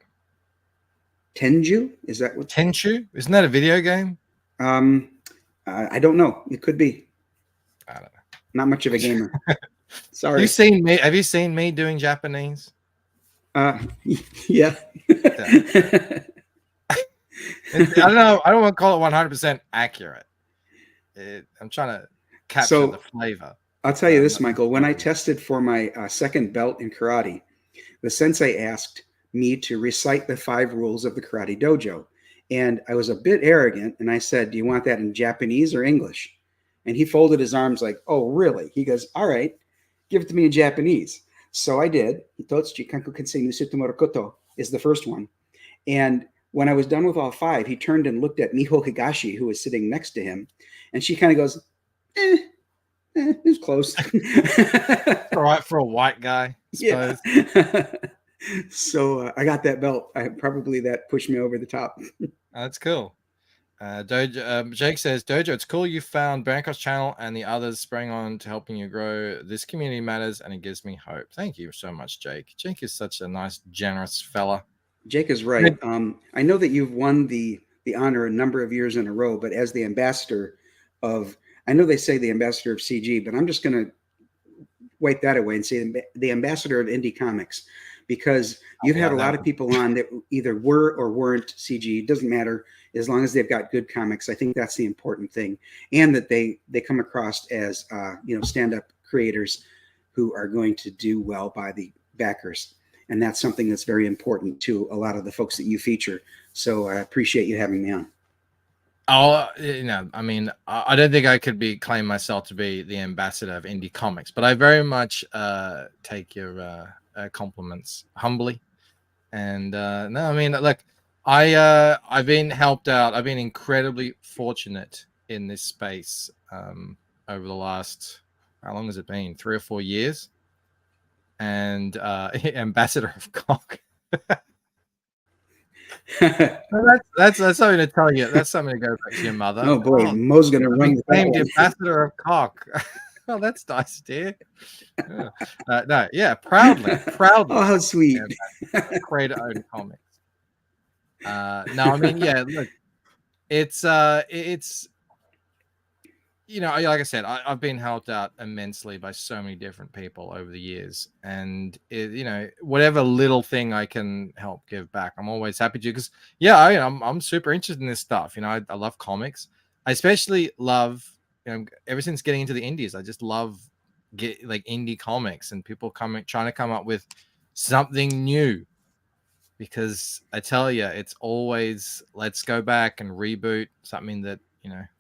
Tenju? Is that what? Tenchu? Isn't that a video game? I don't know. It could be. I don't know. Not much of a gamer. Sorry. Have you seen me doing Japanese? Yeah. I don't know. I don't want to call it 100% accurate. I'm trying to capture the flavor. I'll tell you this, Michael. When I tested for my second belt in karate, the sensei asked me to recite the 5 rules of the karate dojo. And I was a bit arrogant, and I said, "Do you want that in Japanese or English?" And he folded his arms like, "Oh, really?" He goes, "All right, give it to me in Japanese." So I did. Hitotsuchi Kanku Kensei Nusutomoru Koto is the first one. And when I was done with all 5, he turned and looked at Miho Higashi, who was sitting next to him. And she kind of goes, it was close. All right for a white guy. Yeah. So I got that belt. Probably that pushed me over the top. That's cool. Jake says, Dojo, it's cool you found Bancroft's channel and the others sprang on to helping you grow. This community matters and it gives me hope. Thank you so much, Jake. Jake is such a nice, generous fella. Jake is right. I know that you've won the honor a number of years in a row, but as the ambassador of, I know they say the ambassador of CG, but I'm just going to wipe that away and say the ambassador of indie comics, because you've had a lot of people on that either were or weren't CG. It doesn't matter as long as they've got good comics. I think that's the important thing, and that they come across as stand-up creators who are going to do well by the backers. And that's something that's very important to a lot of the folks that you feature. So I appreciate you having me on. Oh, I mean, I don't think I could claim myself to be the ambassador of indie comics, but I very much take your compliments humbly. And no, I mean, look, I've been helped out. I've been incredibly fortunate in this space over the last, how long has it been? 3 or 4 years. And ambassador of cock. that's something to tell you. That's something to go back to your mother. Oh boy, Mo's gonna run the named ambassador of cock. Oh, that's nice, dear. No, yeah, proudly. Oh, how sweet. Create own comics. No, I mean, yeah, look, it's like I said, I've been helped out immensely by so many different people over the years, and whatever little thing I can help give back, I'm always happy to, because I'm super interested in this stuff. I love comics. I especially love, ever since getting into the indies, I just love indie comics and people trying to come up with something new. because I tell you, it's always let's go back and reboot something that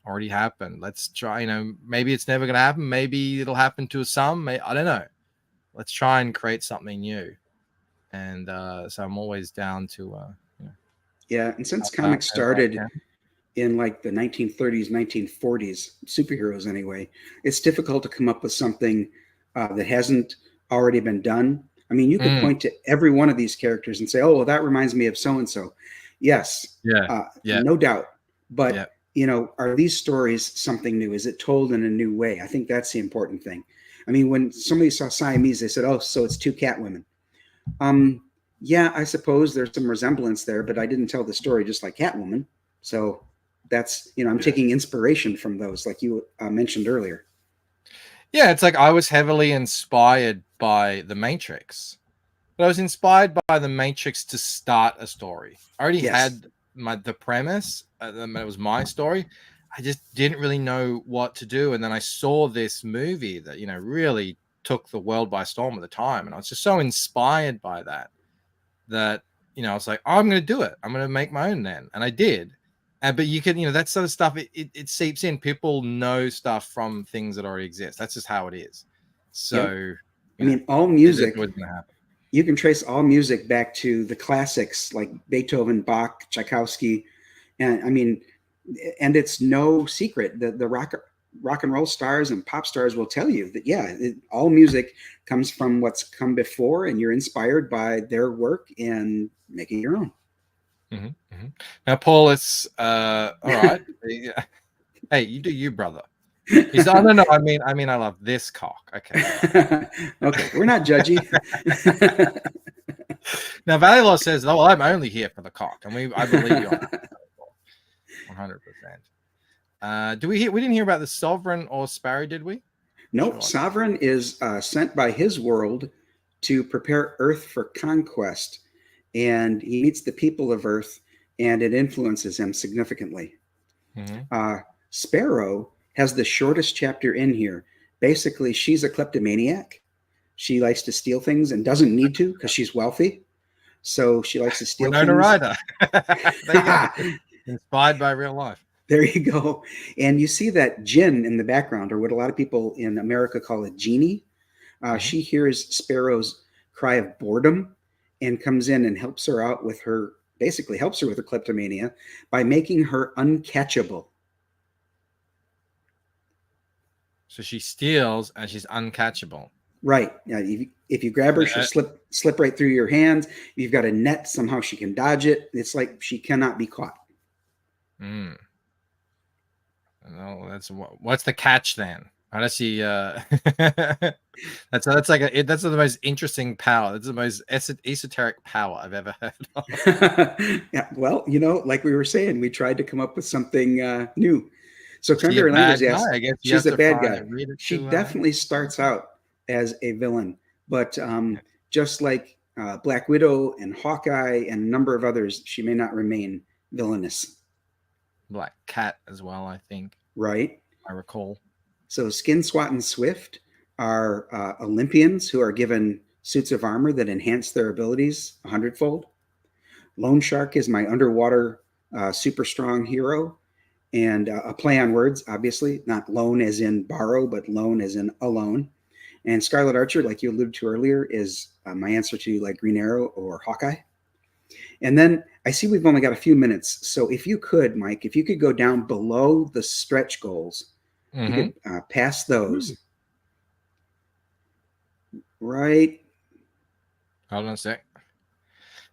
already happened. Let's try. Maybe it's never going to happen. Maybe it'll happen to some. I don't know. Let's try and create something new. And so I'm always down to. Yeah, and since comics started in like the 1930s, 1940s, superheroes anyway, it's difficult to come up with something that hasn't already been done. I mean, you could point to every one of these characters and say, "Oh, well, that reminds me of so and so." Yes, no doubt. But are these stories something new? Is it told in a new way? I think that's the important thing. I mean, when somebody saw Siamese, they said, "Oh, so it's two Catwomen." Yeah, I suppose there's some resemblance there, but I didn't tell the story just like Catwoman. So that's, I'm taking inspiration from those, like you mentioned earlier. Yeah, it's like I was heavily inspired by The Matrix. But I was inspired by The Matrix to start a story. I already had the premise. It was my story. I just didn't really know what to do. And then I saw this movie that, really took the world by storm at the time. And I was just so inspired by that I was like, oh, I'm going to do it. I'm going to make my own then. And I did. But you can, that sort of stuff, it seeps in. People know stuff from things that already exist. That's just how it is. So, I mean, all music, you can trace all music back to the classics like Beethoven, Bach, Tchaikovsky. And I mean, and it's no secret that the rock and roll stars and pop stars will tell you that, all music comes from what's come before, and you're inspired by their work and making your own. Now, Paul, it's all right. Hey, you do you, brother. He's no. I mean, I love this cock. Okay. Okay, we're not judgy. Now, Valley says, "Oh, well, I'm only here for the cock," and I believe you on that. 100%. We didn't hear about the Sovereign or Sparrow, did we? Nope. Sovereign is sent by his world to prepare Earth for conquest, and he meets the people of Earth, and it influences him significantly. Sparrow has the shortest chapter in here. Basically, she's a kleptomaniac. She likes to steal things and doesn't need to because she's wealthy. So she likes to steal things. Rider. Inspired by real life. There you go. And you see that Jinn in the background, or what a lot of people in America call a genie. She hears Sparrow's cry of boredom and comes in and helps her out with her, basically helps her with her kleptomania by making her uncatchable. So she steals and she's uncatchable. Right. If you grab her, she'll slip right through your hands. If you've got a net, somehow she can dodge it. It's like she cannot be caught. No, what's the catch then? How does she? That's the most interesting power. That's the most esoteric power I've ever heard of. Yeah. Well, like we were saying, we tried to come up with something new. So Cranberry Landers, yes, she's a bad guy. She definitely starts out as a villain, but just like Black Widow and Hawkeye and a number of others, she may not remain villainous. Black Cat as well, I think. Right. I recall. So Skin, Swat, and Swift are Olympians who are given suits of armor that enhance their abilities 100-fold. Lone Shark is my underwater super strong hero. And a play on words, obviously, not lone as in borrow, but lone as in alone. And Scarlet Archer, like you alluded to earlier, is my answer to like Green Arrow or Hawkeye. And then I see we've only got a few minutes. So if you could, Mike, if you could go down below the stretch goals, you could pass those. Right. Hold on a sec.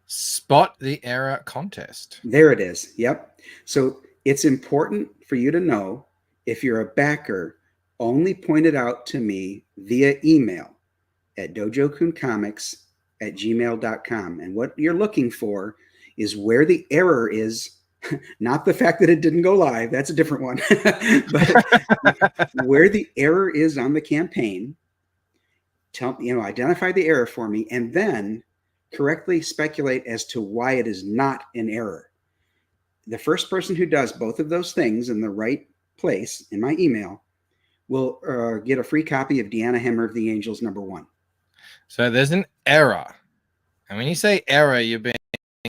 Spot the error contest. There it is. Yep. So it's important for you to know, if you're a backer, only point it out to me via email at dojokuncomics@gmail.com. And what you're looking for is where the error is, not the fact that it didn't go live. That's a different one. But where the error is on the campaign, identify the error for me, and then correctly speculate as to why it is not an error. The first person who does both of those things in the right place in my email will get a free copy of Deanna Hammer of the Angels #1. So there's an error. And when you say error, you're being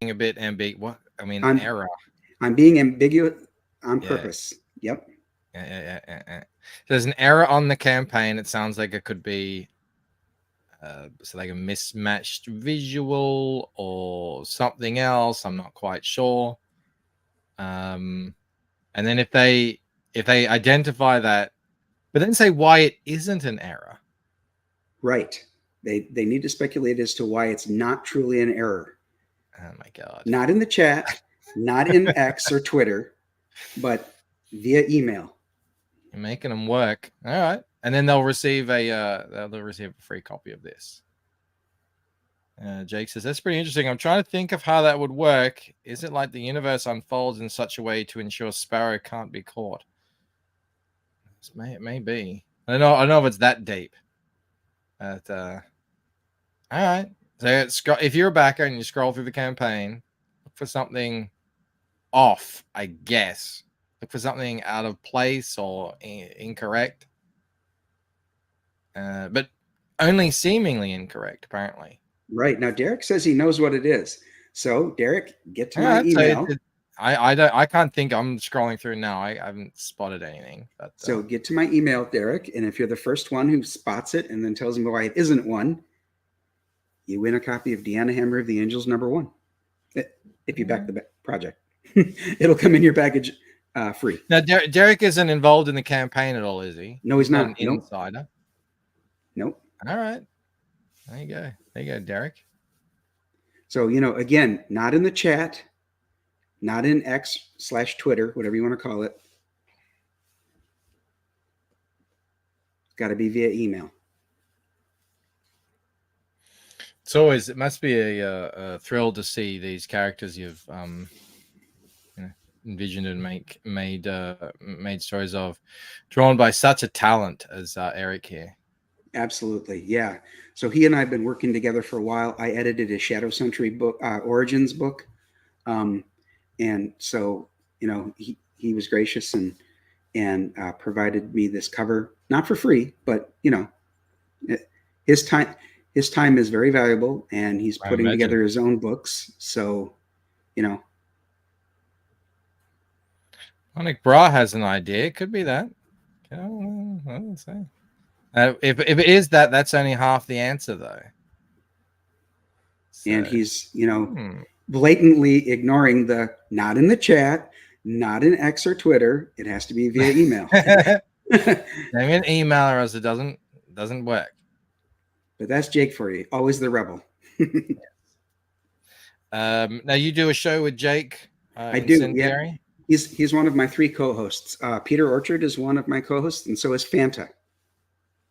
a bit ambiguous. What I mean, error. I'm being ambiguous on purpose. Yep. Yeah. There's an error on the campaign. It sounds like it could be so like a mismatched visual or something else. I'm not quite sure. And then if they identify that, but then say why it isn't an error. Right. They need to speculate as to why it's not truly an error. Oh my God. Not in the chat, not in X or Twitter, but via email. You're making them work. All right. And then they'll receive a free copy of this. Jake says, that's pretty interesting. I'm trying to think of how that would work. Is it like the universe unfolds in such a way to ensure Sparrow can't be caught? It may be. I don't know if it's that deep. But, all right. So if you're a backer and you scroll through the campaign, look for something off, I guess. Look for something out of place or incorrect. But only seemingly incorrect, apparently. Right. Now, Derek says he knows what it is. So, Derek, get to my email. I can't think. I'm scrolling through now. I haven't spotted anything. But, so get to my email, Derek. And if you're the first one who spots it and then tells me why it isn't one, you win a copy of Deanna Hammer of the Angels #1. If you back the project, it'll come in your package free. Now, Derek isn't involved in the campaign at all, is he? No, he's not. An insider. Nope. All right. There you go, Derek. So, again, not in the chat, not in X/Twitter, whatever you want to call it. It's got to be via email. It must be a thrill to see these characters you've envisioned and made stories of, drawn by such a talent as Eric here. Absolutely, yeah. So he and I have been working together for a while. I edited his Shadow Century book, Origins book, and so he was gracious and provided me this cover, not for free, but his time is very valuable, and he's putting together his own books. So, Nick Bra has an idea. It could be that. I don't say. If it is that, that's only half the answer, though. So, and he's, blatantly ignoring the not in the chat, not in X or Twitter. It has to be via email. Send me an email, or else it doesn't work. But that's Jake for you. Always the rebel. Now you do a show with Jake. I do. Yeah. He's one of my 3 co-hosts. Peter Orchard is one of my co-hosts, and so is Fanta.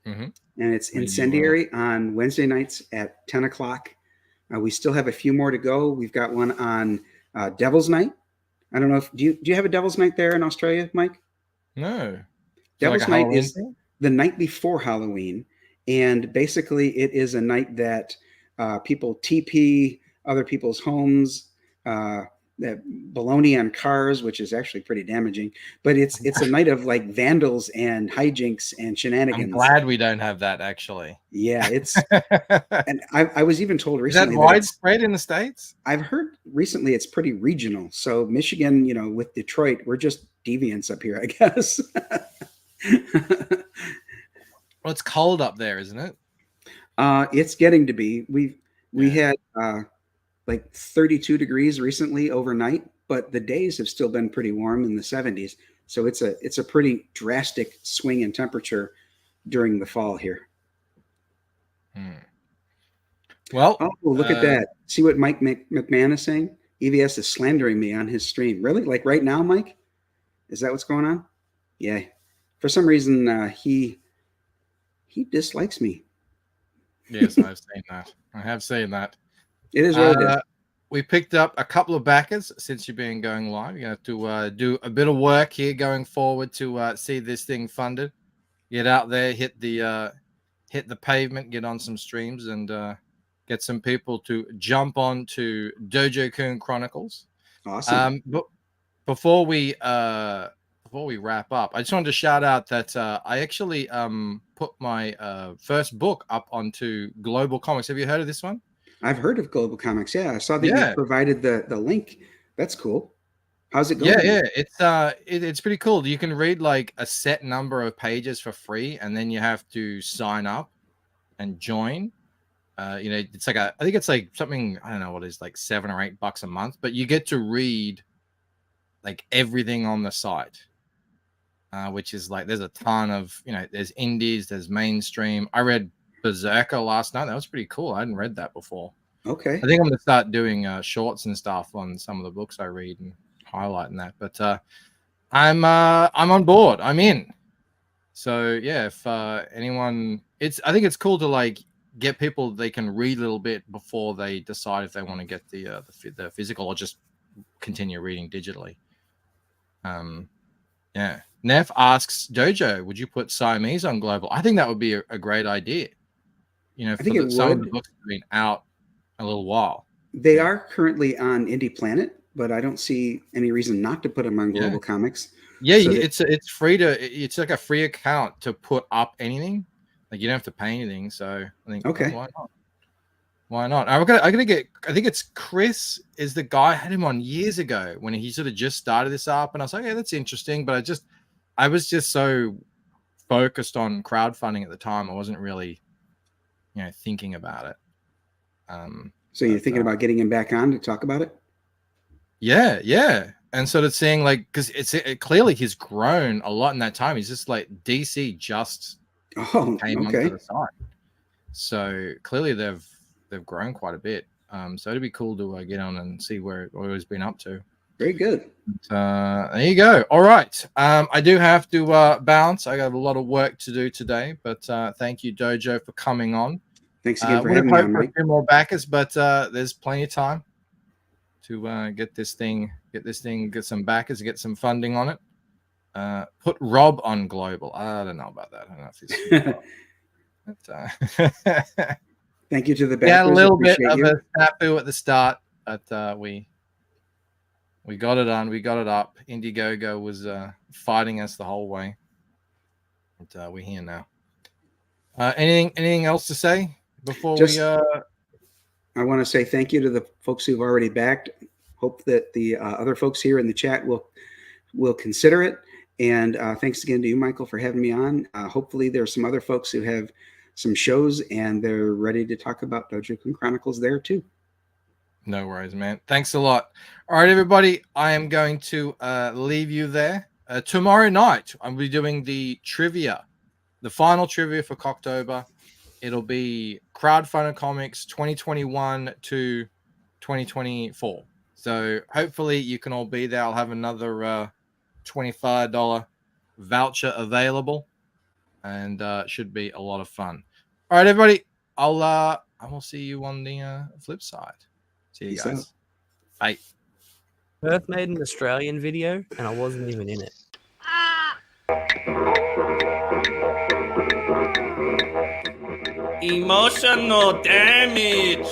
Mm-hmm. And it's Incendiary on Wednesday nights at 10 o'clock. We still have a few more to go. We've got one on Devil's Night. I don't know if do you have a Devil's Night there in Australia, Mike? No. Devil's Night is the night before Halloween, and basically it is a night that people TP other people's homes. That baloney on cars, which is actually pretty damaging, but it's a night of like vandals and hijinks and shenanigans. I'm glad we don't have that, actually. Yeah, it's and I was even told recently is that widespread in the States. I've heard recently it's pretty regional. So Michigan, with Detroit, we're just deviants up here, I guess. Well, it's cold up there, isn't it? It's getting to be. We had like 32 degrees recently overnight, but the days have still been pretty warm in the 70s. So it's a pretty drastic swing in temperature during the fall here. Well, look at that. See what Mike McMahon is saying? EVS is slandering me on his stream. Really? Like right now, Mike? Is that what's going on? Yeah. For some reason, he dislikes me. Yes, I've seen that. I have seen that. It is really good. We picked up a couple of backers since you've been going live. You have to do a bit of work here going forward to see this thing funded. Get out there, hit the pavement, get on some streams, and get some people to jump on to DOJO KUN Chronicles. Awesome. But before we wrap up, I just wanted to shout out that I actually put my first book up onto Global Comics. Have you heard of this one? I've heard of Global Comics. Yeah, I saw that you provided the link. That's cool. How's it going? Yeah. It's pretty cool. You can read like a set number of pages for free, and then you have to sign up and join. It's like I think it's like something, I don't know what it is, like $7 or $8 a month, but you get to read like everything on the site, which is like there's a ton of, there's indies, there's mainstream. I read Berserker last night. That was pretty cool. I hadn't read that before. Okay. I think I'm gonna start doing shorts and stuff on some of the books I read and highlighting that. But I'm on board. I'm in. So yeah, if anyone, I think it's cool to like get people they can read a little bit before they decide if they want to get the physical or just continue reading digitally. Yeah. Neff asks Dojo, would you put Siamese on Global? I think that would be a great idea. I think some of the books have been out a little while. They are currently on Indie Planet, but I don't see any reason not to put them on Global Comics. Yeah, so it's free it's like a free account to put up anything. Like you don't have to pay anything. So I think why not? Why not? I think it's Chris is the guy. I had him on years ago when he sort of just started this up, and I was like, yeah, that's interesting. But I was just so focused on crowdfunding at the time. I wasn't really, thinking about it. So you're thinking about getting him back on to talk about it? Yeah. And sort of seeing like, because clearly he's grown a lot in that time. He's just like DC just came onto the side. So clearly they've grown quite a bit. So it'd be cool to get on and see what he's been up to. Very good. There you go. All right. I do have to bounce. I got a lot of work to do today, but thank you, Dojo, for coming on. Thanks again for having me on, Mike. A few more backers, but there's plenty of time to get some backers, get some funding on it. Put Rob on Global. I don't know about that. I don't know if he's thank you to the backers. Yeah, a little bit of a snafu at the start, but we got it on. We got it up. Indiegogo was fighting us the whole way, but we're here now. Anything else to say before we? I want to say thank you to the folks who've already backed. Hope that the other folks here in the chat will consider it. And thanks again to you, Michael, for having me on. Hopefully there are some other folks who have some shows and they're ready to talk about DOJO KUN Chronicles there too. No worries, man. Thanks a lot. All right, everybody. I am going to leave you there. Tomorrow night, I'll be doing the trivia, the final trivia for Cocktober. It'll be crowdfunded comics 2021 to 2024. So hopefully you can all be there. I'll have another $25 voucher available, and should be a lot of fun. All right, everybody. I will see you on the flip side. See you guys. Bye. Perth made an Australian video, and I wasn't even in it. Emotional damage.